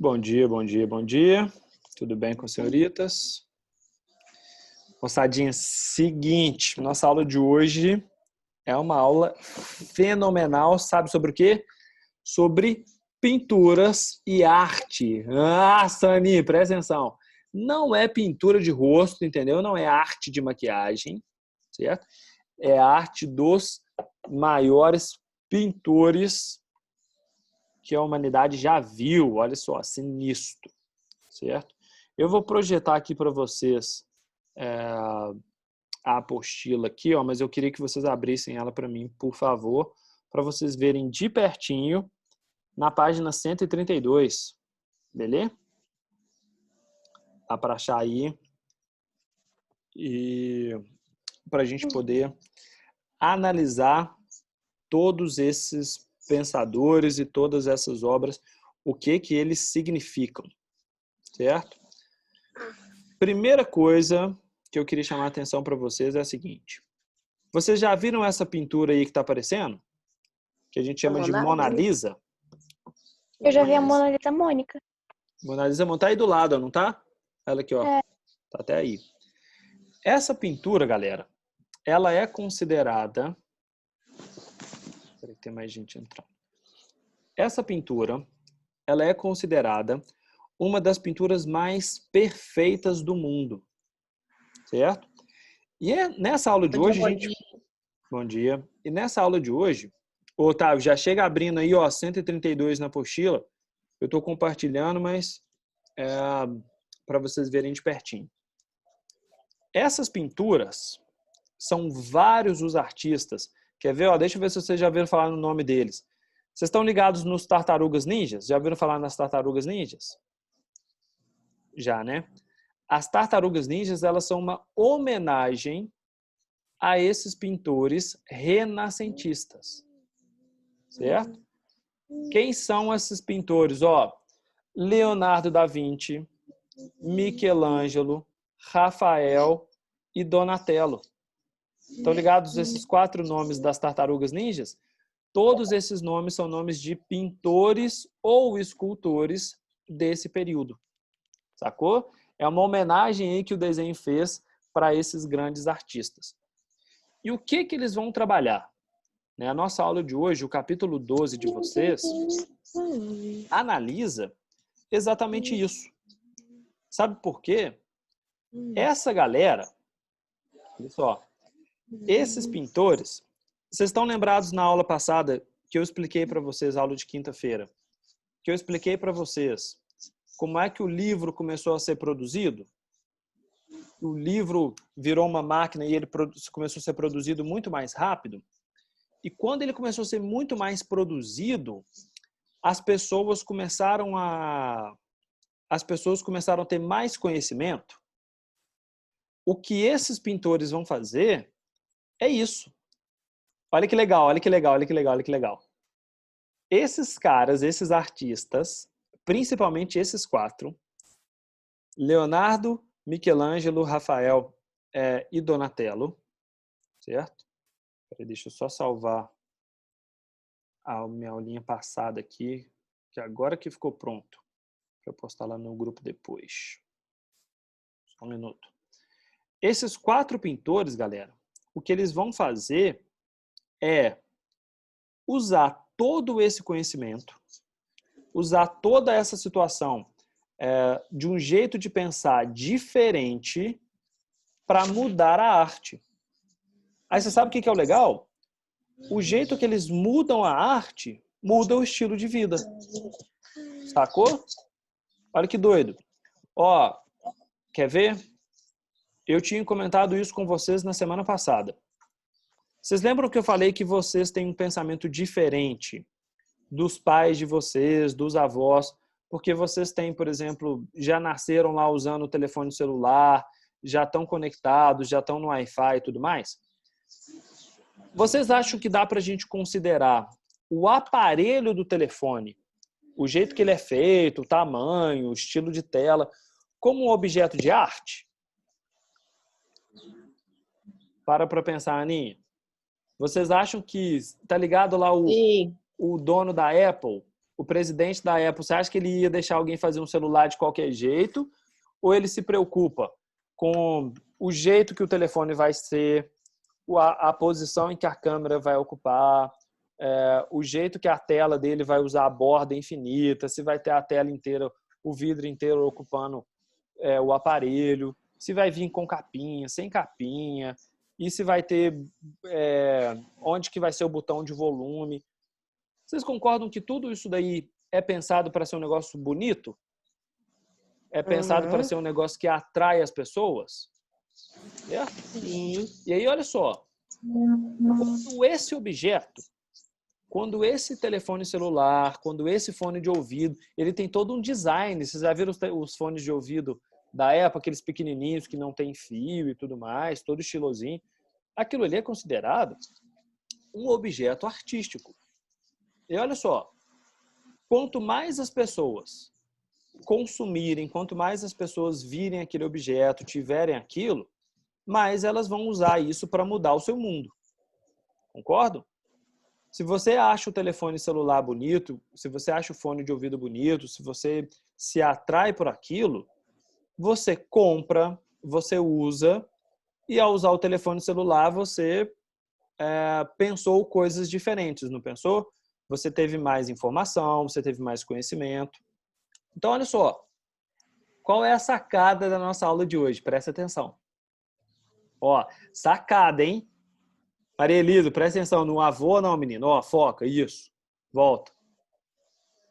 Bom dia, bom dia, bom dia. Tudo bem com as senhoritas? Moçadinha, seguinte, nossa aula de hoje é uma aula fenomenal. Sabe sobre o quê? Sobre pinturas e arte. Ah, Sani, presta atenção. Não é pintura de rosto, entendeu? Não é arte de maquiagem, certo? É a arte dos maiores pintores que a humanidade já viu. Olha só, sinistro, certo? Eu vou projetar aqui para vocês a apostila aqui, ó, mas eu queria que vocês abrissem ela para mim, por favor, para vocês verem de pertinho na página 132, beleza? Dá para achar aí e para a gente poder analisar todos esses pensadores e todas essas obras, o que eles significam, certo? Primeira coisa que eu queria chamar a atenção para vocês é a seguinte. Vocês já viram essa pintura aí que está aparecendo? Que a gente chama de Mona Lisa? Eu já vi a Mona Lisa Mônica. Mona Lisa tá aí do lado, não tá? Ela aqui, ó. É. Tá até aí. Essa pintura, galera, ela é considerada... Peraí, tem mais gente entrando. Essa pintura, ela é considerada uma das pinturas mais perfeitas do mundo. Certo? E nessa aula de hoje, gente... Bom dia. E nessa aula de hoje, Otávio, já chega abrindo aí, ó, 132 na apostila. Eu estou compartilhando, mas para vocês verem de pertinho. Essas pinturas são vários os artistas. Quer ver? Ó, deixa eu ver se vocês já viram falar no nome deles. Vocês estão ligados nos Tartarugas Ninjas? Já viram falar nas Tartarugas Ninjas? Já, né? As Tartarugas Ninjas, elas são uma homenagem a esses pintores renascentistas. Certo? Quem são esses pintores? Ó, Leonardo da Vinci, Michelangelo, Rafael e Donatello. Estão ligados esses 4 nomes das Tartarugas Ninjas? Todos esses nomes são nomes de pintores ou escultores desse período. Sacou? É uma homenagem aí que o desenho fez para esses grandes artistas. E o que eles vão trabalhar? A nossa aula de hoje, o capítulo 12 de vocês, analisa exatamente isso. Sabe por quê? Essa galera, olha só, esses pintores, vocês estão lembrados na aula passada que eu expliquei para vocês, aula de quinta-feira, que eu expliquei para vocês como é que o livro começou a ser produzido? O livro virou uma máquina e ele começou a ser produzido muito mais rápido. E quando ele começou a ser muito mais produzido, as pessoas começaram a ter mais conhecimento. O que esses pintores vão fazer é isso. Olha que legal, olha que legal, olha que legal, olha que legal. Esses caras, esses artistas, principalmente esses 4, Leonardo, Michelangelo, Rafael e Donatello, certo? Peraí, deixa eu só salvar a minha aulinha passada aqui, que agora que ficou pronto. Para eu postar lá no grupo depois. Só um minuto. Esses 4 pintores, galera, o que eles vão fazer é usar todo esse conhecimento, usar toda essa situação de um jeito de pensar diferente para mudar a arte. Aí você sabe o que é o legal? O jeito que eles mudam a arte muda o estilo de vida. Sacou? Olha que doido. Ó, quer ver? Eu tinha comentado isso com vocês na semana passada. Vocês lembram que eu falei que vocês têm um pensamento diferente dos pais de vocês, dos avós, porque vocês têm, por exemplo, já nasceram lá usando o telefone celular, já estão conectados, já estão no Wi-Fi e tudo mais? Vocês acham que dá para a gente considerar o aparelho do telefone, o jeito que ele é feito, o tamanho, o estilo de tela, como um objeto de arte? Para pensar, Aninha. Vocês acham que, tá ligado lá o dono da Apple, o presidente da Apple, você acha que ele ia deixar alguém fazer um celular de qualquer jeito? Ou ele se preocupa com o jeito que o telefone vai ser, a posição em que a câmera vai ocupar, o jeito que a tela dele vai usar a borda infinita, se vai ter a tela inteira, o vidro inteiro ocupando o aparelho, se vai vir com capinha, sem capinha, e se vai ter onde que vai ser o botão de volume. Vocês concordam que tudo isso daí é pensado para ser um negócio bonito? É pensado para ser um negócio que atrai as pessoas? Certo? Sim. E aí, olha só, quando esse telefone celular, quando esse fone de ouvido, ele tem todo um design. Vocês já viram os fones de ouvido da Apple, aqueles pequenininhos que não tem fio e tudo mais, todo estilosinho. Aquilo ali é considerado um objeto artístico. E olha só, quanto mais as pessoas consumirem, quanto mais as pessoas virem aquele objeto, tiverem aquilo, mais elas vão usar isso para mudar o seu mundo. Concordam? Se você acha o telefone celular bonito, se você acha o fone de ouvido bonito, se você se atrai por aquilo, você compra, você usa, e ao usar o telefone celular, você pensou coisas diferentes, não pensou? Você teve mais informação, você teve mais conhecimento. Então, olha só, qual é a sacada da nossa aula de hoje? Presta atenção. Ó, sacada, hein? Maria Elisa, presta atenção no avô, não, menino. Ó, foca, isso. Volta.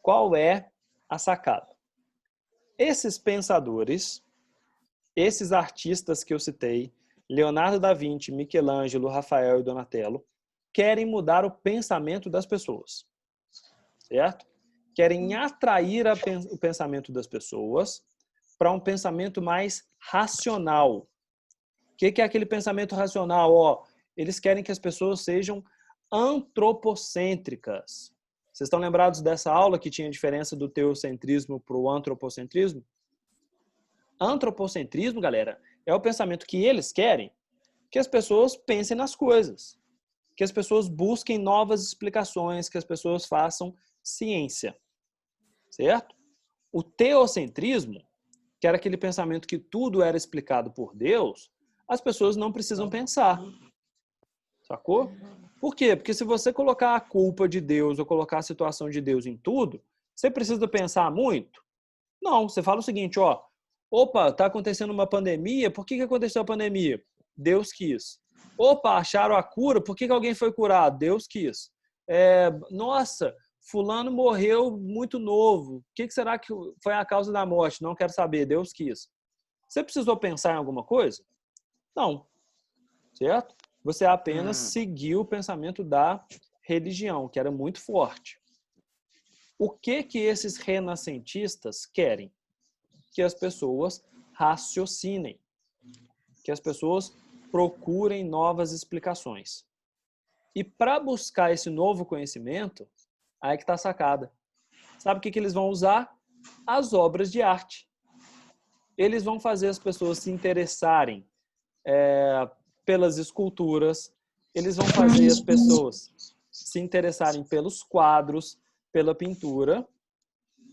Qual é a sacada? Esses pensadores, esses artistas que eu citei, Leonardo da Vinci, Michelangelo, Rafael e Donatello, querem mudar o pensamento das pessoas. Certo? Querem atrair o pensamento das pessoas para um pensamento mais racional. O que é aquele pensamento racional? Ó, eles querem que as pessoas sejam antropocêntricas. Vocês estão lembrados dessa aula que tinha diferença do teocentrismo para o antropocentrismo? Antropocentrismo, galera, é o pensamento que eles querem que as pessoas pensem nas coisas, que as pessoas busquem novas explicações, que as pessoas façam ciência. Certo? O teocentrismo, que era aquele pensamento que tudo era explicado por Deus, as pessoas não precisam pensar. Sacou? Por quê? Porque se você colocar a culpa de Deus ou colocar a situação de Deus em tudo, você precisa pensar muito? Não, você fala o seguinte, ó, opa, tá acontecendo uma pandemia, por que aconteceu a pandemia? Deus quis. Opa, acharam a cura, por que alguém foi curado? Deus quis. Nossa, fulano morreu muito novo, o que será que foi a causa da morte? Não quero saber, Deus quis. Você precisou pensar em alguma coisa? Não. Certo? Você apenas seguiu o pensamento da religião, que era muito forte. O que esses renascentistas querem? Que as pessoas raciocinem, que as pessoas procurem novas explicações. E para buscar esse novo conhecimento, aí que está a sacada. Sabe o que eles vão usar? As obras de arte. Eles vão fazer as pessoas se interessarem pelas esculturas, eles vão fazer as pessoas se interessarem pelos quadros, pela pintura.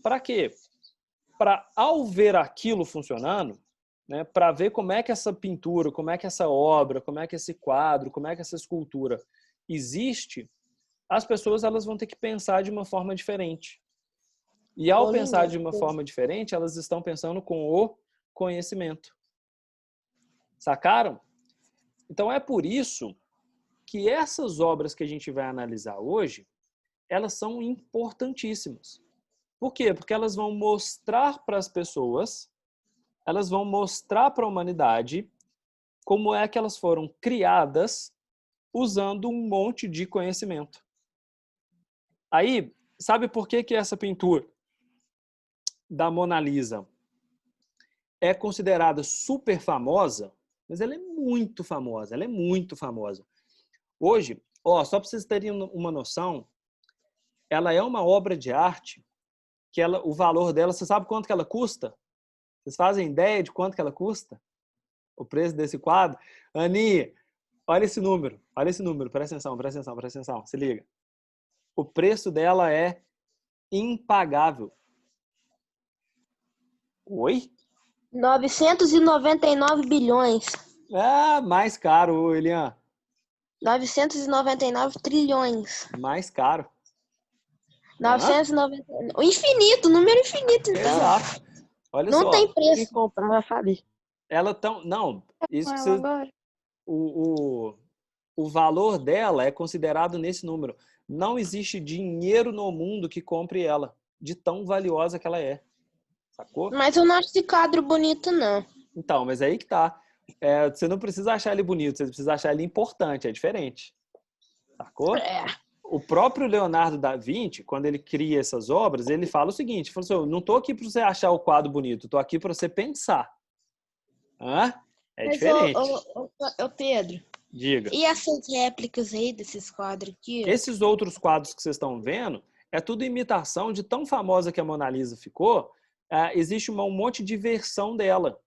Para quê? Para, ao ver aquilo funcionando, né, para ver como é que essa pintura, como é que essa obra, como é que esse quadro, como é que essa escultura existe, as pessoas elas vão ter que pensar de uma forma diferente. E ao pensar de uma forma diferente, elas estão pensando com o conhecimento. Sacaram? Então é por isso que essas obras que a gente vai analisar hoje, elas são importantíssimas. Por quê? Porque elas vão mostrar para as pessoas, elas vão mostrar para a humanidade como é que elas foram criadas usando um monte de conhecimento. Aí, sabe por que essa pintura da Mona Lisa é considerada super famosa? Mas ela é muito famosa, ela é muito famosa. Hoje, ó, só para vocês terem uma noção, ela é uma obra de arte que o valor dela, você sabe quanto que ela custa? Vocês fazem ideia de quanto que ela custa? O preço desse quadro? Ani, olha esse número, presta atenção, se liga. O preço dela é impagável. Oi? 999 bilhões. Ah, mais caro, Elian. 999 trilhões. Mais caro. 990. O infinito, número infinito, então. Exato. Olha Não só. tem preço. Quem comprar vai falir. Ela tão... Não, isso Com que ela você... agora. O valor dela é considerado nesse número. Não existe dinheiro no mundo que compre ela, de tão valiosa que ela é. Sacou? Mas eu não acho esse quadro bonito, não. Então, mas aí que tá. Você não precisa achar ele bonito, você precisa achar ele importante, é diferente. Sacou? É. O próprio Leonardo da Vinci, quando ele cria essas obras, ele fala o seguinte, ele falou assim, eu não tô aqui para você achar o quadro bonito, tô aqui para você pensar. Hã? É Mas, diferente. ô, Pedro, Diga. e essas réplicas aí desses quadros aqui? Esses outros quadros que vocês estão vendo, é tudo imitação de tão famosa que a Mona Lisa ficou, existe um monte de versão dela,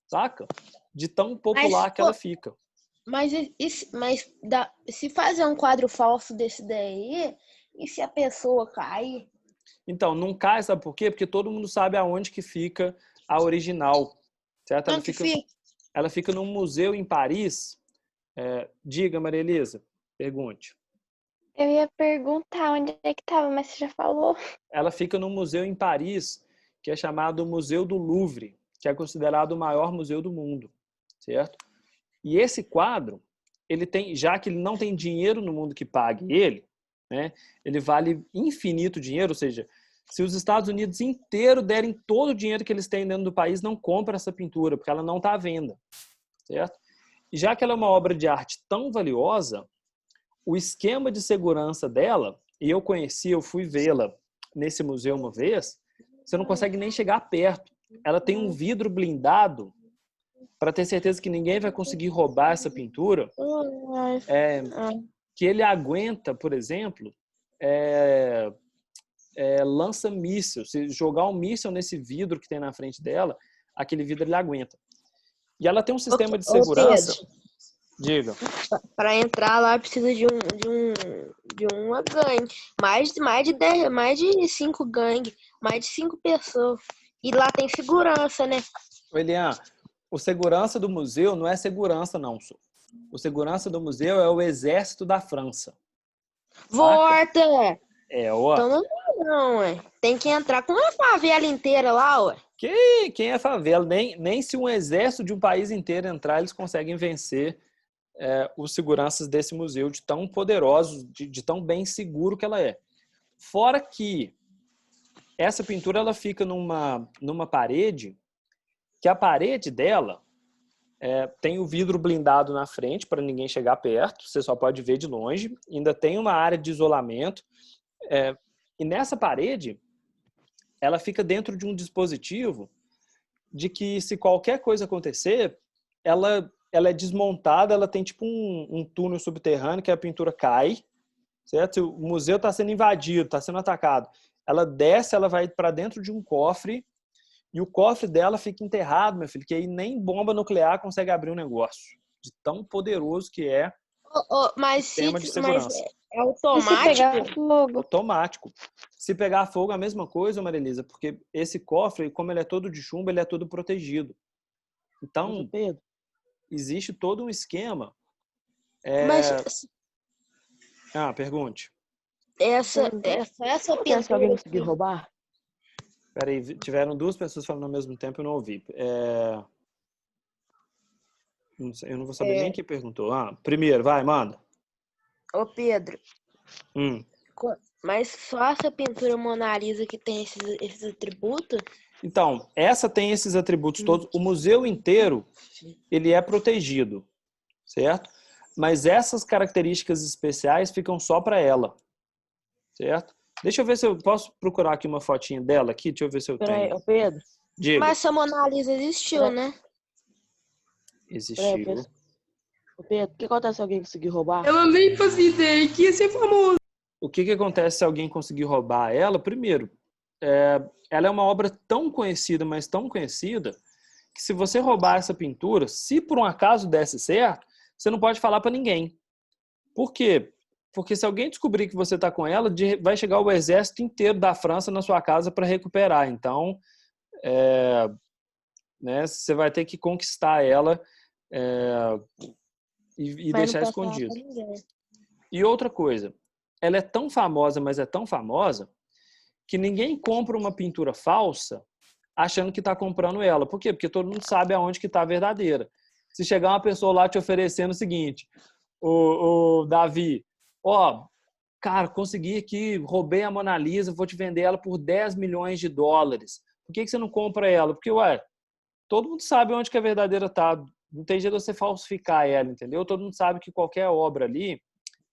saca? De tão popular que ela fica. Mas se fazer um quadro falso desse daí, e se a pessoa cair? Então, não cai, sabe por quê? Porque todo mundo sabe aonde que fica a original, certo? Ela fica num museu em Paris. Diga, Maria Elisa, pergunte. Eu ia perguntar onde é que tava, mas você já falou. Ela fica num museu em Paris, que é chamado Museu do Louvre, que é considerado o maior museu do mundo, certo? E esse quadro, ele tem, já que ele não tem dinheiro no mundo que pague ele, né? Ele vale infinito dinheiro, ou seja, se os Estados Unidos inteiro derem todo o dinheiro que eles têm dentro do país, não compra essa pintura, porque ela não está à venda, certo? E já que ela é uma obra de arte tão valiosa, o esquema de segurança dela, e eu fui vê-la nesse museu uma vez, você não consegue nem chegar perto. Ela tem um vidro blindado para ter certeza que ninguém vai conseguir roubar essa pintura, que ele aguenta, por exemplo, lança-míssil. Se jogar um míssil nesse vidro que tem na frente dela, aquele vidro ele aguenta. E ela tem um sistema de segurança. Diga. Para entrar lá precisa de uma gangue. Mais de 5 gangues, mais de 5 pessoas. E lá tem segurança, né? Elian, o segurança do museu não é segurança, não, senhor. O segurança do museu é o exército da França. Volta! Ó. Então não, ué. Tem que entrar com uma favela inteira lá, ué. Quem é favela? Nem se um exército de um país inteiro entrar, eles conseguem vencer os seguranças desse museu, de tão poderosos, de tão bem seguro que ela é. Fora que essa pintura ela fica numa parede, que a parede dela tem o vidro blindado na frente para ninguém chegar perto, você só pode ver de longe, ainda tem uma área de isolamento, e nessa parede ela fica dentro de um dispositivo de que se qualquer coisa acontecer, ela é desmontada, ela tem tipo um túnel subterrâneo que a pintura cai, certo? O museu está sendo invadido, está sendo atacado. Ela desce, ela vai para dentro de um cofre e o cofre dela fica enterrado, meu filho, que aí nem bomba nuclear consegue abrir um negócio. De tão poderoso que é o sistema de segurança. Mas é automático? E se pegar fogo? Automático. Se pegar fogo, a mesma coisa, Marilisa, porque esse cofre, como ele é todo de chumbo, ele é todo protegido. Então, Pedro, existe todo um esquema. Pergunte. Essa quer se alguém conseguir roubar? Peraí, tiveram duas pessoas falando ao mesmo tempo e eu não ouvi. Eu não vou saber nem quem perguntou. Primeiro, vai, manda. Ô, Pedro. Mas só essa pintura Mona Lisa que tem esses atributos? Então, essa tem esses atributos todos. O museu inteiro, ele é protegido, certo? Mas essas características especiais ficam só para ela, certo? Deixa eu ver se eu posso procurar aqui uma fotinha dela aqui. Deixa eu ver se eu tenho. Ô, Pedro. Diga. Mas essa Mona Lisa existiu, né? Existiu. Ô, Pedro, o que acontece se alguém conseguir roubar? Eu nem fazia ideia que ia ser famoso. O que acontece se alguém conseguir roubar ela? Primeiro, ela é uma obra tão conhecida, mas tão conhecida, que se você roubar essa pintura, se por um acaso desse certo, você não pode falar para ninguém. Por quê? Porque se alguém descobrir que você está com ela, vai chegar o exército inteiro da França na sua casa para recuperar. Então, né, você vai ter que conquistar ela e Mas não deixar posso falar escondido. pra ninguém. E outra coisa, ela é tão famosa, mas é tão famosa, que ninguém compra uma pintura falsa achando que está comprando ela. Por quê? Porque todo mundo sabe aonde que está a verdadeira. Se chegar uma pessoa lá te oferecendo o seguinte, o Davi, ó, cara, consegui aqui, roubei a Mona Lisa, vou te vender ela por 10 milhões de dólares. Por que você não compra ela? Porque, ué, todo mundo sabe onde que a verdadeira tá. Não tem jeito de você falsificar ela, entendeu? Todo mundo sabe que qualquer obra ali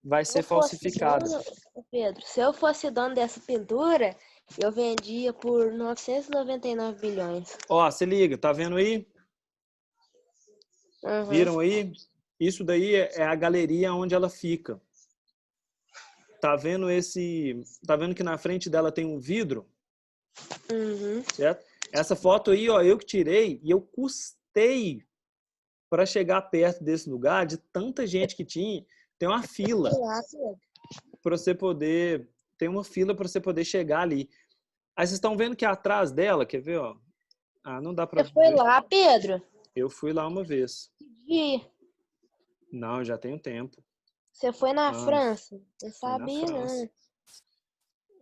vai Se ser eu fosse falsificada. dono, ô Pedro, se eu fosse dono dessa pintura, eu vendia por 999 bilhões. Ó, se liga, tá vendo aí? Uhum. Viram aí? Isso daí é a galeria onde ela fica. Tá vendo tá vendo que na frente dela tem um vidro, Uhum. certo? Essa foto aí, ó, eu que tirei e eu custei para chegar perto desse lugar de tanta gente que tinha. Tem uma fila Sei lá, Pedro. para você poder, tem uma fila para você poder chegar ali. Aí vocês estão vendo que atrás dela, quer ver, ó? Ah, não dá para Você foi ver. lá, Pedro? Eu fui lá uma vez. E Não, já tenho tempo. você foi na Anos. França? Eu Fui na sabia, França.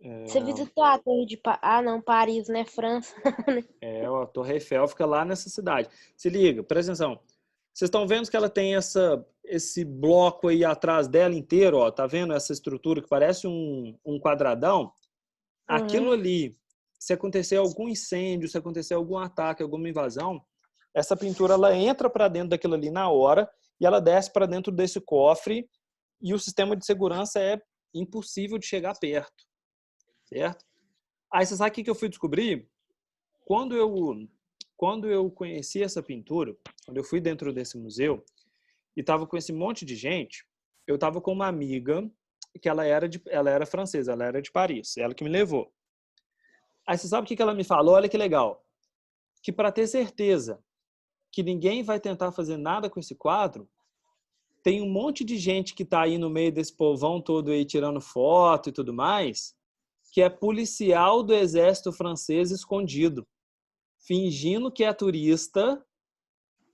não. Você visitou a Torre de Ah, não, Paris, né? França. A Torre Eiffel fica lá nessa cidade. Se liga, presta atenção. Vocês estão vendo que ela tem esse bloco aí atrás dela inteiro, ó? Tá vendo essa estrutura que parece um quadradão? Aquilo ali, se acontecer algum incêndio, se acontecer algum ataque, alguma invasão, essa pintura ela entra para dentro daquilo ali na hora e ela desce para dentro desse cofre e o sistema de segurança é impossível de chegar perto, certo? Aí você sabe o que eu fui descobrir? Quando eu conheci essa pintura, quando eu fui dentro desse museu e estava com esse monte de gente, eu estava com uma amiga que ela era francesa, ela era de Paris, ela que me levou. Aí você sabe o que ela me falou? Olha que legal. Que para ter certeza que ninguém vai tentar fazer nada com esse quadro, tem um monte de gente que está aí no meio desse povão todo aí tirando foto e tudo mais, que é policial do exército francês escondido, fingindo que é turista,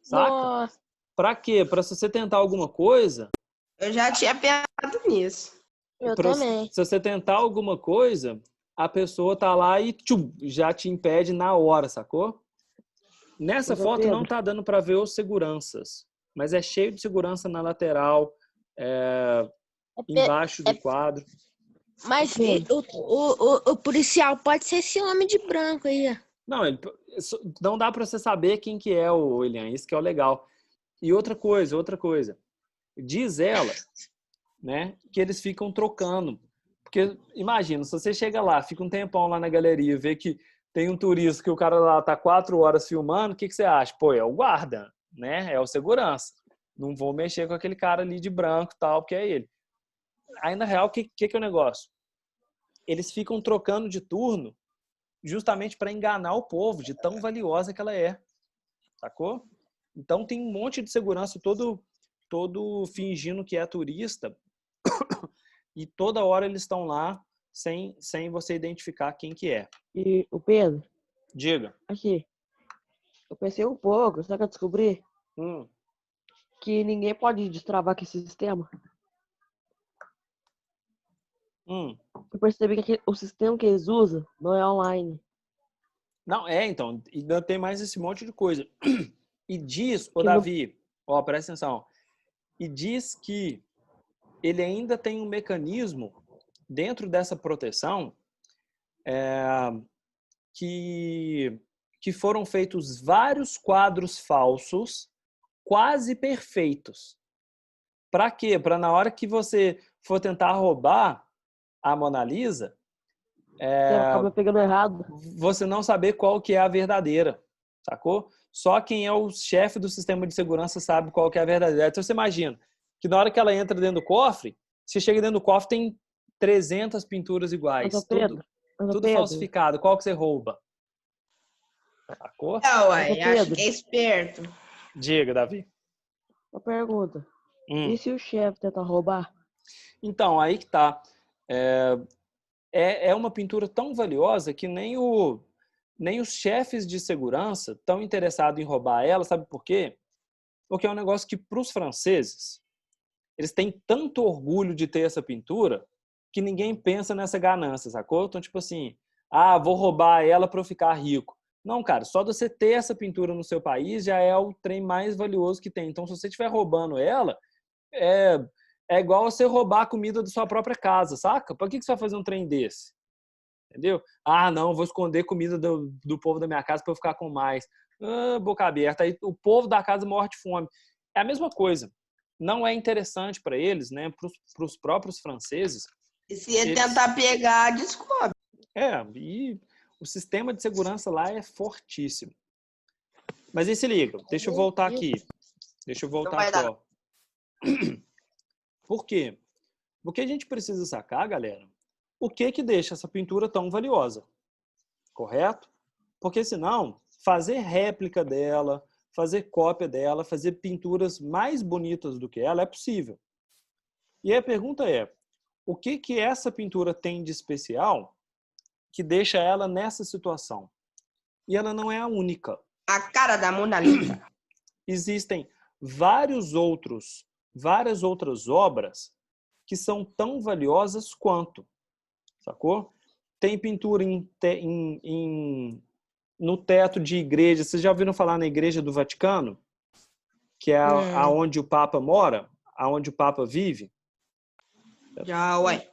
saca? Nossa, Pra quê? Pra se você tentar alguma coisa, Eu já tinha pensado nisso. eu se também. você tentar alguma coisa, a pessoa tá lá e tchum, já te impede na hora, sacou? Nessa Mas, ô, foto não Pedro, tá dando pra ver os seguranças, mas é cheio de segurança na lateral, embaixo do quadro. Mas Pedro. o policial pode ser esse homem de branco aí, ó. Não, não dá pra você saber quem que é o William, isso que é o legal. E outra coisa. Diz ela, né, que eles ficam trocando. Porque, imagina, se você chega lá, fica um tempão lá na galeria, vê que tem um turista que o cara lá tá 4 horas filmando, o que você acha? Pô, é o guarda, né? É o segurança. Não vou mexer com aquele cara ali de branco e tal, porque é ele. Aí, na real, o que é o negócio? Eles ficam trocando de turno justamente para enganar o povo, de tão valiosa que ela é. Sacou? Então, tem um monte de segurança todo fingindo que é turista e toda hora eles estão lá sem você identificar quem que é. E o Pedro, Diga. aqui, eu pensei um pouco, só que eu descobri que ninguém pode destravar com esse sistema. Eu percebi que o sistema que eles usam não é online. Não, então, ainda tem mais esse monte de coisa. E diz, ô Que não- Davi, ó, presta atenção, e diz que ele ainda tem um mecanismo dentro dessa proteção que foram feitos vários quadros falsos quase perfeitos. Para quê? Para na hora que você for tentar roubar a Mona Lisa, Você acaba pegando errado. você não saber qual que é a verdadeira, sacou? Só quem é o chefe do sistema de segurança sabe qual que é a verdadeira. Então você imagina que na hora que ela entra dentro do cofre, você chega dentro do cofre, tem 300 pinturas iguais, Mas, ô, Pedro, tudo falsificado. Qual que você rouba? Sacou? Uai, Pedro. acho que é esperto. Diga, Davi. uma pergunta. E se o chefe tentar roubar? Então, aí que tá. É uma pintura tão valiosa que nem os chefes de segurança estão interessados em roubar ela, sabe por quê? Porque é um negócio que, para os franceses, eles têm tanto orgulho de ter essa pintura que ninguém pensa nessa ganância, sacou? Então, tipo assim, vou roubar ela para eu ficar rico. Não, cara, só de você ter essa pintura no seu país já é o trem mais valioso que tem. Então, se você estiver roubando ela, é, é igual você roubar a comida da sua própria casa, saca? Para que você vai fazer um trem desse? Entendeu? Não, vou esconder comida do povo da minha casa para eu ficar com mais. Boca aberta. Aí o povo da casa morre de fome. É a mesma coisa. Não é interessante para eles, né? Para os próprios franceses. E se ele tentar pegar, descobre. E o sistema de segurança lá é fortíssimo. Mas aí se liga, deixa eu voltar aqui. Ó. Por quê? Porque a gente precisa sacar, galera, o que deixa essa pintura tão valiosa. Correto? Porque senão, fazer réplica dela, fazer cópia dela, fazer pinturas mais bonitas do que ela é possível. E aí a pergunta é, o que essa pintura tem de especial que deixa ela nessa situação? E ela não é a única. A cara da Mona Lisa. Existem várias outras obras que são tão valiosas quanto. Sacou? Tem pintura no teto de igreja. Vocês já ouviram falar na Igreja do Vaticano? Que é aonde o Papa mora? Aonde o Papa vive? Já, ué.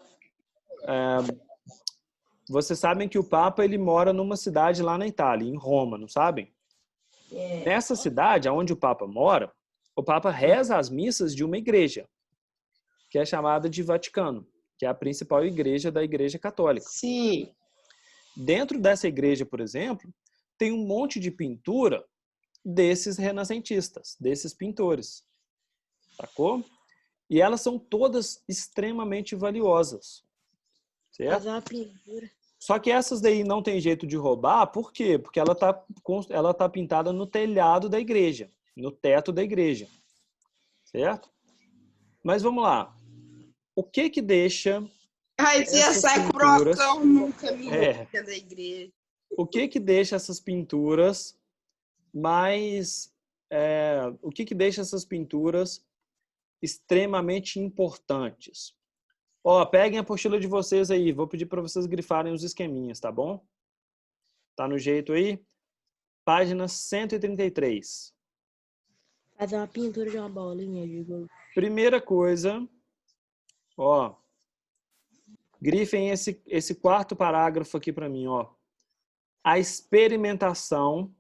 Vocês sabem que o Papa ele mora numa cidade lá na Itália, em Roma, não sabem? Nessa cidade, onde o Papa mora, o Papa reza as missas de uma igreja, que é chamada de Vaticano, que é a principal igreja da Igreja Católica. Sim. Dentro dessa igreja, por exemplo, tem um monte de pintura desses renascentistas, desses pintores. Sacou? E elas são todas extremamente valiosas. Certo? Fazer uma pintura. Só que essas daí não tem jeito de roubar, por quê? Porque ela tá pintada no telhado da igreja, no teto da igreja. Certo? Mas vamos lá. O que deixa Aí você essas sai com pinturas... brocão no caminho da igreja. O que deixa essas pinturas mais... o que deixa essas pinturas extremamente importantes? Peguem a apostila de vocês aí. Vou pedir para vocês grifarem os esqueminhas, tá bom? Tá no jeito aí? Página 133. Fazer uma pintura de uma bolinha de gol. Primeira coisa, grifem esse quarto parágrafo aqui para mim, A experimentação,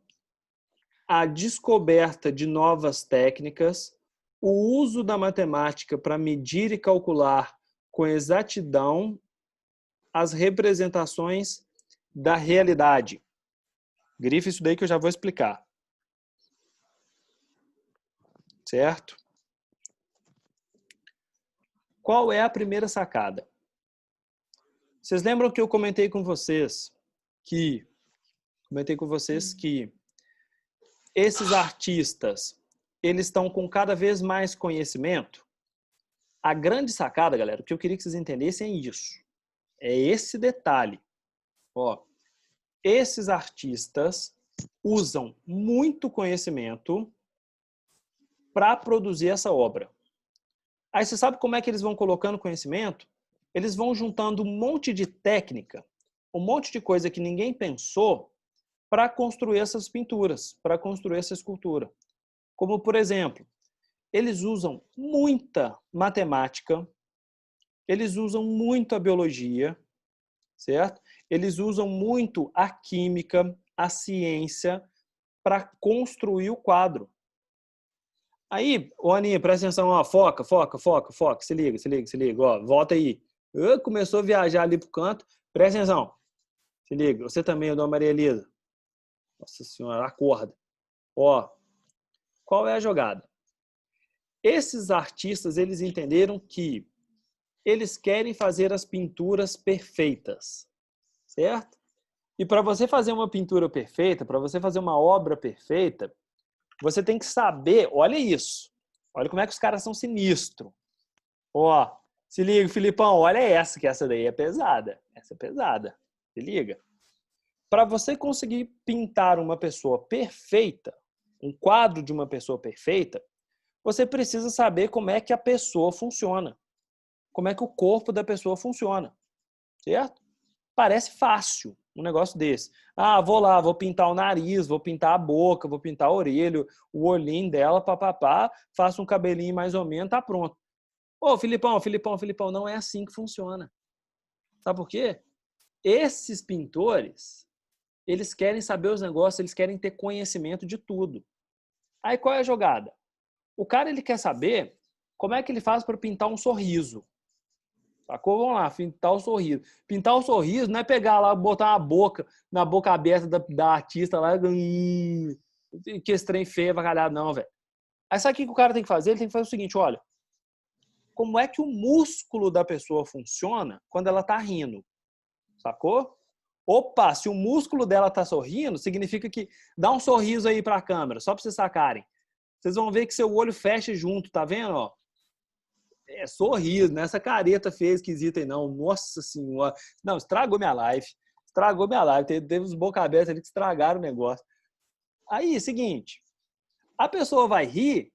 a descoberta de novas técnicas, o uso da matemática para medir e calcular com exatidão as representações da realidade. Grife isso daí que eu já vou explicar. Certo? Qual é a primeira sacada? Vocês lembram que eu comentei com vocês que esses artistas, eles estão com cada vez mais conhecimento? A grande sacada, galera, o que eu queria que vocês entendessem é isso. É esse detalhe. Esses artistas usam muito conhecimento para produzir essa obra. Aí você sabe como é que eles vão colocando conhecimento? Eles vão juntando um monte de técnica, um monte de coisa que ninguém pensou para construir essas pinturas, para construir essa escultura. Como, por exemplo, eles usam muita matemática, eles usam muito a biologia, certo? Eles usam muito a química, a ciência, para construir o quadro. Aí, Aninha, presta atenção, foca, se liga, volta aí. Começou a viajar ali pro canto, presta atenção. Se liga, você também, dona Maria Elisa. Nossa senhora, acorda. Qual é a jogada? Esses artistas, eles entenderam que eles querem fazer as pinturas perfeitas, certo? E para você fazer uma pintura perfeita, para você fazer uma obra perfeita, você tem que saber, olha isso, olha como é que os caras são sinistros. Se liga, Filipão, olha essa, que essa daí é pesada. Essa é pesada. Se liga. Para você conseguir pintar uma pessoa perfeita, um quadro de uma pessoa perfeita, você precisa saber como é que a pessoa funciona. Como é que o corpo da pessoa funciona. Certo? Parece fácil um negócio desse. Ah, vou lá, vou pintar o nariz, vou pintar a boca, vou pintar a orelha, o olhinho dela, papapá, faço um cabelinho mais ou menos, tá pronto. Ô, Filipão, não é assim que funciona. Sabe por quê? Esses pintores, eles querem saber os negócios, eles querem ter conhecimento de tudo. Aí qual é a jogada? O cara, ele quer saber como é que ele faz para pintar um sorriso. Sacou? Vamos lá, pintar o sorriso. Pintar o sorriso não é pegar lá, botar uma boca na boca aberta da artista lá, que esse trem feio, avacalhado, não, velho. Aí sabe o que o cara tem que fazer? Ele tem que fazer o seguinte, olha, como é que o músculo da pessoa funciona quando ela tá rindo? Sacou? Opa, se o músculo dela tá sorrindo, significa que dá um sorriso aí pra câmera, só pra vocês sacarem. Vocês vão ver que seu olho fecha junto, tá vendo, ó? É sorriso, não é essa careta feia, esquisita aí, não. Nossa senhora. Não, estragou minha live. Estragou minha live. Teve uns boca aberta ali que estragaram o negócio. Aí, seguinte. A pessoa vai rir,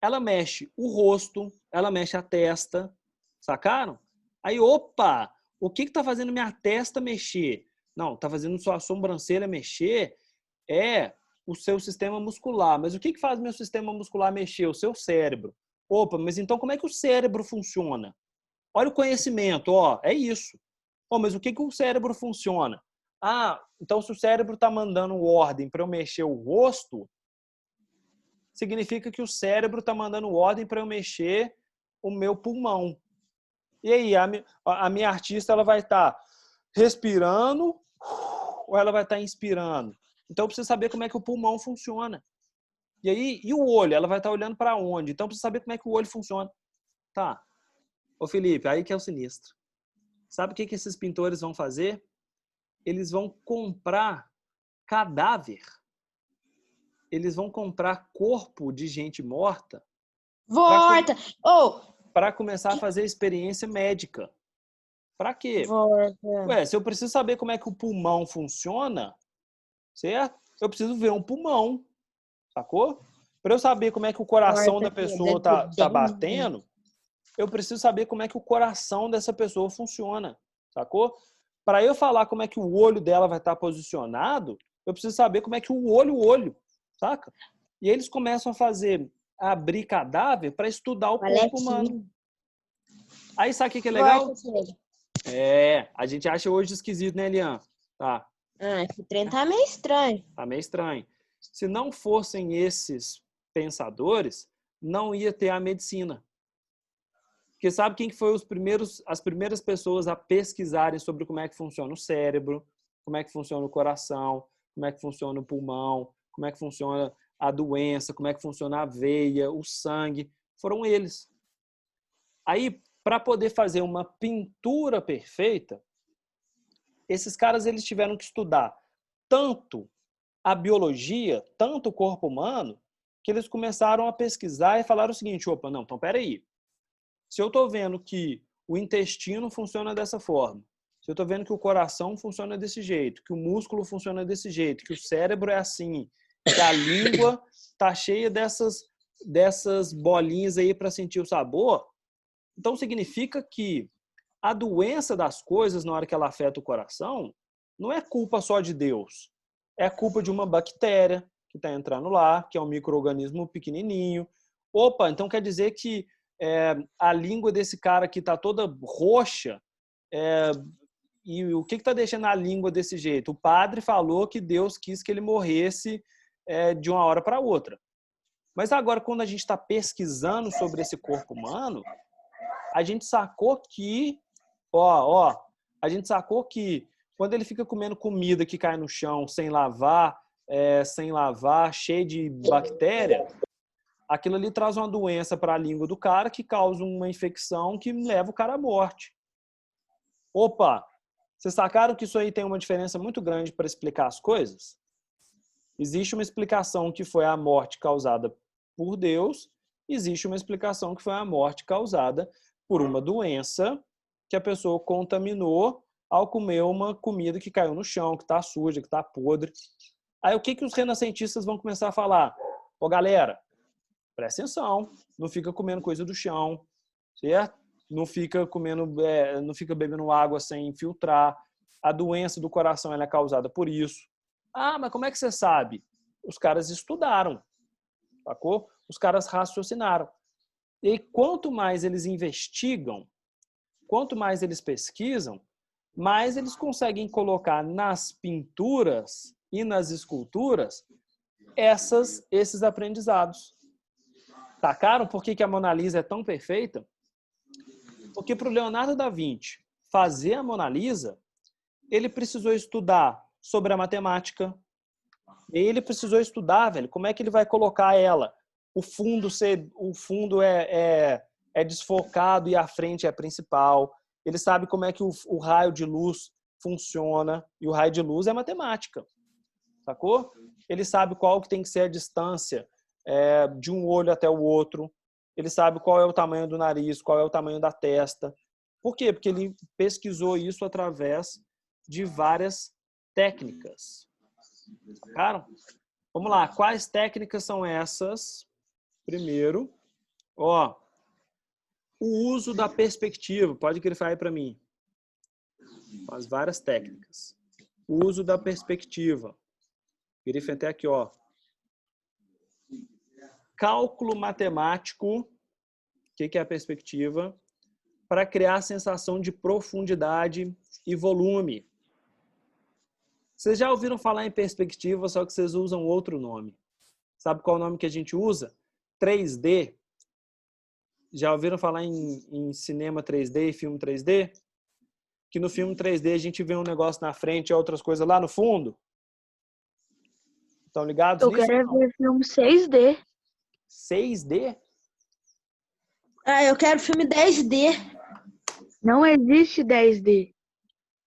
ela mexe o rosto, ela mexe a testa. Sacaram? Aí, opa! O que tá fazendo minha testa mexer? Não, tá fazendo sua sobrancelha mexer é o seu sistema muscular. Mas o que faz meu sistema muscular mexer? O seu cérebro. Opa, mas então como é que o cérebro funciona? Olha o conhecimento, ó, é isso. Oh, mas o que o cérebro funciona? Ah, então se o cérebro está mandando ordem para eu mexer o rosto, significa que o cérebro está mandando ordem para eu mexer o meu pulmão. E aí, a minha artista ela vai estar respirando ou ela vai estar inspirando? Então eu preciso saber como é que o pulmão funciona. E aí, e o olho? Ela vai estar olhando para onde? Então, precisa saber como é que o olho funciona. Tá. Ô, Felipe, aí que é o sinistro. Sabe o que esses pintores vão fazer? Eles vão comprar cadáver. Eles vão comprar corpo de gente morta. Volta! Para começar a fazer experiência médica. Para quê? Volta. Ué, se eu preciso saber como é que o pulmão funciona, certo? Eu preciso ver um pulmão. Sacou? Para eu saber como é que o coração da pessoa tá batendo, eu preciso saber como é que o coração dessa pessoa funciona. Sacou? Para eu falar como é que o olho dela vai estar posicionado, eu preciso saber como é que o olho, saca? E eles começam a abrir cadáver para estudar o corpo humano. Aí sabe o que é legal? A gente acha hoje esquisito, né, Elian? Tá. Esse trem tá meio estranho. Tá meio estranho. Se não fossem esses pensadores, não ia ter a medicina. Porque sabe quem que foi as primeiras pessoas a pesquisarem sobre como é que funciona o cérebro, como é que funciona o coração, como é que funciona o pulmão, como é que funciona a doença, como é que funciona a veia, o sangue? Foram eles. Aí, para poder fazer uma pintura perfeita, esses caras eles tiveram que estudar tanto a biologia, tanto o corpo humano, que eles começaram a pesquisar e falaram o seguinte, opa, não, então peraí. Se eu estou vendo que o intestino funciona dessa forma, se eu estou vendo que o coração funciona desse jeito, que o músculo funciona desse jeito, que o cérebro é assim, que a língua está cheia dessas bolinhas aí para sentir o sabor, então significa que a doença das coisas, na hora que ela afeta o coração, não é culpa só de Deus. É culpa de uma bactéria que está entrando lá, que é um micro-organismo pequenininho. Opa, então quer dizer que a língua desse cara que está toda roxa, e o que está deixando a língua desse jeito? O padre falou que Deus quis que ele morresse de uma hora para outra. Mas agora, quando a gente está pesquisando sobre esse corpo humano, a gente sacou que, a gente sacou que quando ele fica comendo comida que cai no chão sem lavar, cheio de bactéria, aquilo ali traz uma doença para a língua do cara que causa uma infecção que leva o cara à morte. Opa, vocês sacaram que isso aí tem uma diferença muito grande para explicar as coisas? Existe uma explicação que foi a morte causada por Deus, existe uma explicação que foi a morte causada por uma doença que a pessoa contaminou ao comer uma comida que caiu no chão, que está suja, que está podre. Aí o que os renascentistas vão começar a falar? Ô, galera, presta atenção, não fica comendo coisa do chão, certo? Não fica comendo, não fica bebendo água sem filtrar. A doença do coração ela é causada por isso. Ah, mas como é que você sabe? Os caras estudaram, sacou? Os caras raciocinaram. E quanto mais eles investigam, quanto mais eles pesquisam, mais eles conseguem colocar nas pinturas e nas esculturas esses aprendizados. Sacaram por que a Mona Lisa é tão perfeita? Porque para o Leonardo da Vinci fazer a Mona Lisa, ele precisou estudar sobre a matemática. E ele precisou estudar, velho, como é que ele vai colocar ela. O fundo é desfocado e a frente é principal. Ele sabe como é que o raio de luz funciona. E o raio de luz é matemática. Sacou? Ele sabe qual que tem que ser a distância de um olho até o outro. Ele sabe qual é o tamanho do nariz, qual é o tamanho da testa. Por quê? Porque ele pesquisou isso através de várias técnicas. Sacaram? Vamos lá. Quais técnicas são essas? Primeiro, o uso da perspectiva. Pode grifar aí para mim. As várias técnicas. O uso da perspectiva. Grife até aqui, ó. Cálculo matemático. O que é a perspectiva? Para criar a sensação de profundidade e volume. Vocês já ouviram falar em perspectiva, só que vocês usam outro nome. Sabe qual é o nome que a gente usa? 3D. Já ouviram falar em cinema 3D e filme 3D? Que no filme 3D a gente vê um negócio na frente e outras coisas lá no fundo? Estão ligados Eu nisso? quero ver filme 6D. 6D? Ah, eu quero filme 10D. Não existe 10D.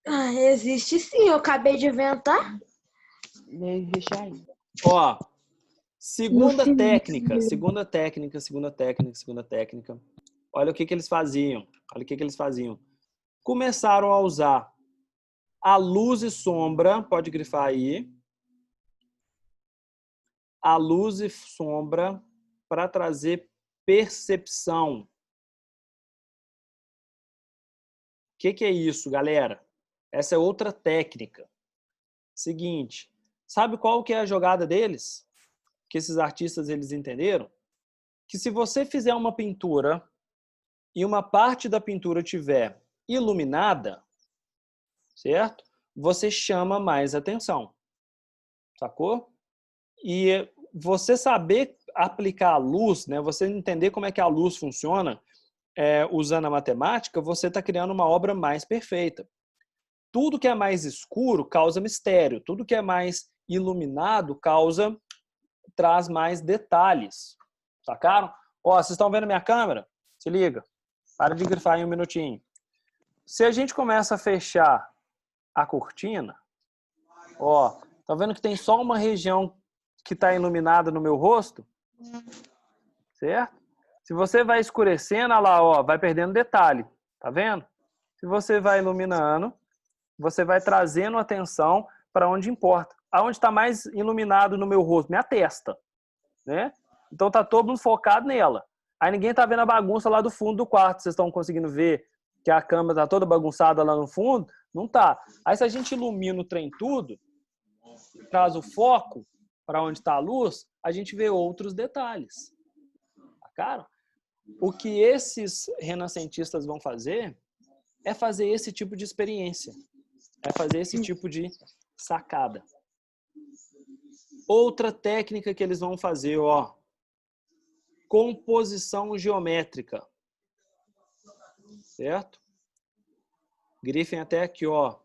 Ah, existe sim, eu acabei de inventar. Nem deixar aí. Ó, segunda No técnica. Olha o que eles faziam. Começaram a usar a luz e sombra, pode grifar aí. A luz e sombra para trazer percepção. O que é isso, galera? Essa é outra técnica. Seguinte, sabe qual que é a jogada deles? Que esses artistas eles entenderam? Que se você fizer uma pintura e uma parte da pintura tiver iluminada, certo? Você chama mais atenção. Sacou? E você saber aplicar a luz, né? Você entender como é que a luz funciona usando a matemática, você está criando uma obra mais perfeita. Tudo que é mais escuro causa mistério. Tudo que é mais iluminado traz mais detalhes. Sacaram? Ó, vocês estão vendo minha câmera? Se liga. Para de grifar aí um minutinho. Se a gente começa a fechar a cortina, ó, tá vendo que tem só uma região que está iluminada no meu rosto? Certo? Se você vai escurecendo, olha lá, ó, vai perdendo detalhe. Tá vendo? Se você vai iluminando, você vai trazendo atenção para onde importa. Aonde está mais iluminado no meu rosto? Minha testa. Né? Então tá todo mundo focado nela. Aí ninguém tá vendo a bagunça lá do fundo do quarto. Vocês estão conseguindo ver que a câmera tá toda bagunçada lá no fundo? Não tá. Aí se a gente ilumina o trem tudo, traz o foco para onde está a luz, a gente vê outros detalhes. Cara, o que esses renascentistas vão fazer é fazer esse tipo de experiência. É fazer esse tipo de sacada. Outra técnica que eles vão fazer, ó. Composição geométrica. Certo? Grifem até aqui, ó.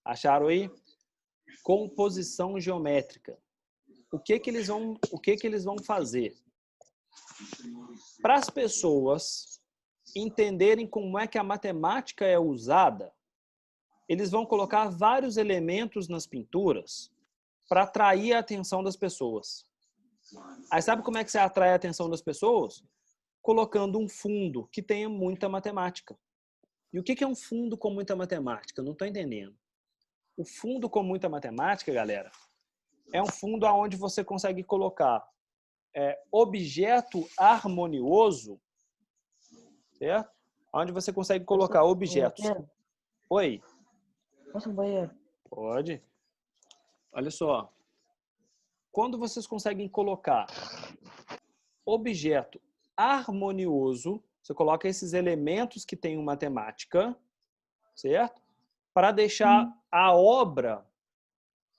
Acharam aí? Composição geométrica. O que eles vão fazer? Para as pessoas entenderem como é que a matemática é usada, eles vão colocar vários elementos nas pinturas para atrair a atenção das pessoas. Aí sabe como é que você atrai a atenção das pessoas? colocando um fundo que tenha muita matemática. E o que é um fundo com muita matemática? Eu não estou entendendo. O fundo com muita matemática, galera, é um fundo onde você consegue colocar objeto harmonioso, certo? Onde você consegue colocar objetos. Oi? Posso ir no banheiro? Pode. Olha só. Quando vocês conseguem colocar objeto harmonioso, você coloca esses elementos que têm matemática, certo? Para deixar a obra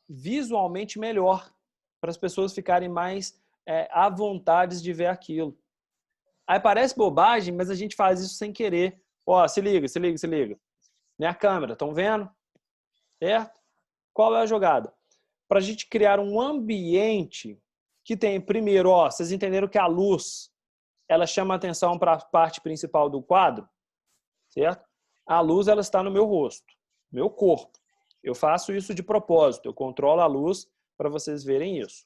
visualmente melhor, para as pessoas ficarem mais à vontade de ver aquilo. Aí parece bobagem, mas a gente faz isso sem querer. Ó, se liga, se liga, se liga. Minha câmera, estão vendo? Certo? Qual é a jogada? Para a gente criar um ambiente que tem, primeiro, ó, vocês entenderam que a luz, ela chama atenção para a parte principal do quadro, certo? A luz, ela está no meu rosto, meu corpo. Eu faço isso de propósito, eu controlo a luz para vocês verem isso.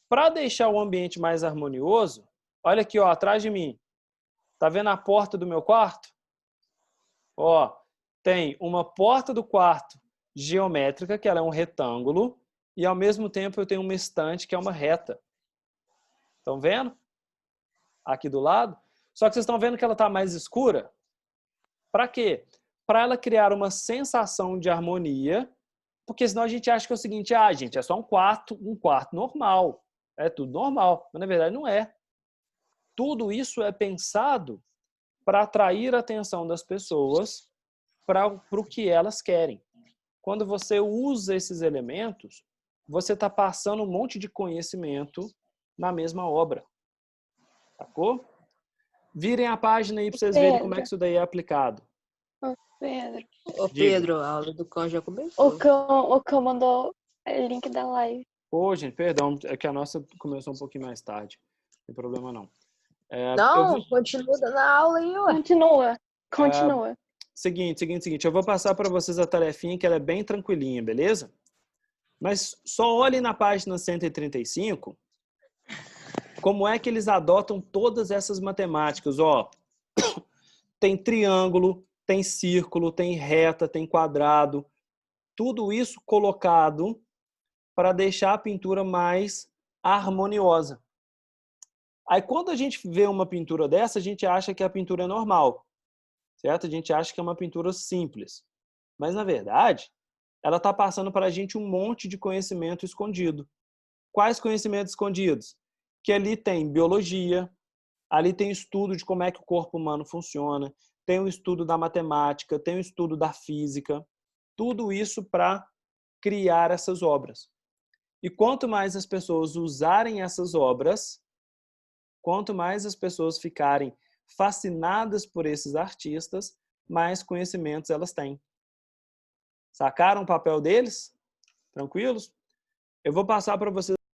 Para deixar o ambiente mais harmonioso, olha aqui, ó, atrás de mim. Tá vendo a porta do meu quarto? Ó, tem uma porta do quarto geométrica, que ela é um retângulo, e ao mesmo tempo eu tenho uma estante, que é uma reta. Estão vendo? Aqui do lado. Só que vocês estão vendo que ela está mais escura? Para quê? Para ela criar uma sensação de harmonia, porque senão a gente acha que é o seguinte, gente, é só um quarto normal. É tudo normal, mas na verdade não é. Tudo isso é pensado para atrair a atenção das pessoas para o que elas querem. Quando você usa esses elementos, você está passando um monte de conhecimento na mesma obra. Sacou? Virem a página aí para vocês verem como é que isso daí é aplicado. Pedro. Ô, Pedro, a aula do cão já começou. O cão mandou o link da live. Ô, gente, perdão, é que a nossa começou um pouquinho mais tarde. Não tem problema não. Não, continua dando a aula aí, ué. Continua. Seguinte. Eu vou passar para vocês a tarefinha que ela é bem tranquilinha, beleza? Mas só olhem na página 135 como é que eles adotam todas essas matemáticas. Ó, tem triângulo, tem círculo, tem reta, tem quadrado. Tudo isso colocado para deixar a pintura mais harmoniosa. Aí quando a gente vê uma pintura dessa, a gente acha que a pintura é normal, certo? A gente acha que é uma pintura simples. Mas, na verdade, ela está passando para a gente um monte de conhecimento escondido. Quais conhecimentos escondidos? Que ali tem biologia, ali tem estudo de como é que o corpo humano funciona, tem o estudo da matemática, tem o estudo da física, tudo isso para criar essas obras. E quanto mais as pessoas usarem essas obras, quanto mais as pessoas ficarem fascinadas por esses artistas, mais conhecimentos elas têm. Sacaram o papel deles? Tranquilos? Eu vou passar para vocês